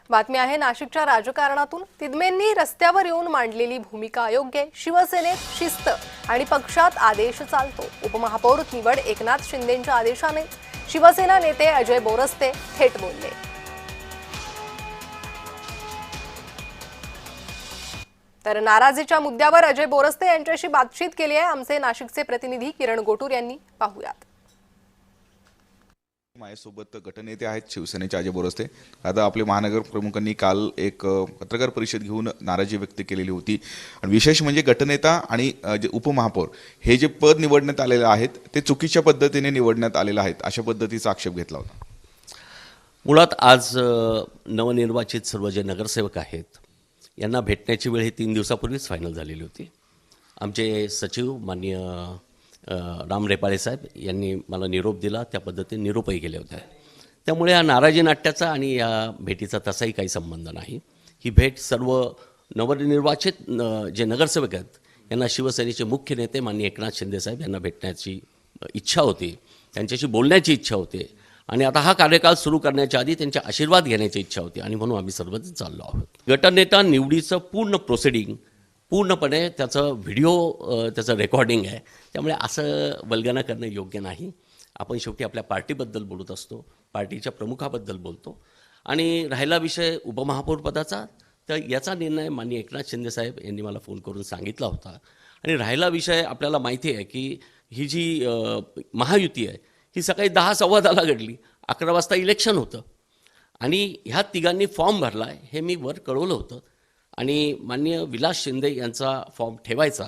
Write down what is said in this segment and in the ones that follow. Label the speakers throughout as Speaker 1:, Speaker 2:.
Speaker 1: बातमी आहे नाशिकच्या राजकारणातून। तिदमेंनी रस्त्यावर येऊन मांडलेली भूमिका अयोग्य आहे। शिवसेनेत शिस्त आणि पक्षात आदेश चालतो। उपमहापौर निवड एकनाथ शिंदेंच्या आदेशाने। शिवसेना नेते अजय बोरस्ते थेट बोलले। तर नाराजीच्या मुद्द्यावर अजय बोरस्ते यांच्याशी बातचीत केली आहे आमचे नाशिकचे प्रतिनिधी किरण गोटूर यांनी। पाहूयात।
Speaker 2: माझ्यासोबत गटनेते आहेत शिवसेनेचे अजय बोरस्ते। आता आपले महानगर प्रमुखांनी काल एक पत्रकार परिषद घेऊन नाराजी व्यक्त केलेली होती आणि विशेष म्हणजे गटनेता आणि जे उपमहापौर हे जे पद निवडण्यात आलेले आहेत ते चुकीच्या पद्धतीने निवडण्यात आलेले आहेत अशा पद्धतीचा आक्षेप घेतला होता।
Speaker 3: मुळात आज नवनिर्वाचित सर्व जे नगरसेवक आहेत यांना भेटण्याची वेळ ही 3 दिवसापूर्वीच फायनल झालेली होती। आमचे सचिव माननीय राम रेपाळे साहेब यांनी मला निरोप दिला, त्या पद्धतीने निरोपही केले होते। त्यामुळे या नाराजी नाट्याचा आणि या भेटीचा तसाही काही संबंध नाही। ही भेट सर्व नवनिर्वाचित जे नगरसेवक आहेत यांना शिवसेनेचे मुख्य नेते माननीय एकनाथ शिंदे साहेब यांना भेटण्याची इच्छा होती, त्यांच्याशी बोलण्याची इच्छा होती आणि आता हा कार्यकाळ सुरू करण्याच्या आधी त्यांचे आशीर्वाद घेण्याची इच्छा होती आणि म्हणून आम्ही सर्वजण चाललो आहोत। गटनेता निवडीचं पूर्ण प्रोसिडिंग पूर्णपणे त्याचं व्हिडिओ त्याचं रेकॉर्डिंग आहे, त्यामुळे असं वल्गना करणं योग्य नाही। आपण शेवटी आपल्या पार्टीबद्दल बोलत असतो, पार्टीच्या प्रमुखाबद्दल बोलतो आणि राहिला विषय उपमहापौर पदाचा तर याचा निर्णय माननीय एकनाथ शिंदे साहेब यांनी मला फोन करून सांगितला होता आणि राहिला विषय आपल्याला माहिती आहे की ही जी महायुती आहे ही सकाळी 10:15 घडली, 11 वाजता इलेक्शन होतं आणि ह्या तिघांनी फॉर्म भरला आहे हे मी वर कळवलं होतं आणि माननीय विलास शिंदे यांचा फॉर्म ठेवायचा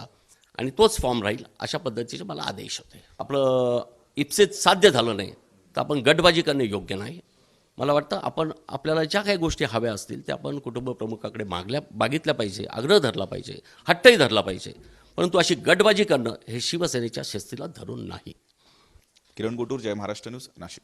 Speaker 3: आणि तोच फॉर्म राहील अशा पद्धतीचे मला आदेश होते। आपलं इप्सित साध्य झालं नाही तर आपण गटबाजी करणे योग्य नाही। मला वाटतं आपण आपल्याला ज्या काही गोष्टी हव्या असतील त्या आपण कुटुंब प्रमुखाकडे मागितल्या पाहिजे, आग्रह धरला पाहिजे, हट्टही धरला पाहिजे, परंतु अशी गटबाजी करणं हे शिवसेनेच्या शिस्तीला धरून नाही।
Speaker 2: किरण गोटूर, जय महाराष्ट्र न्यूज, नाशिक।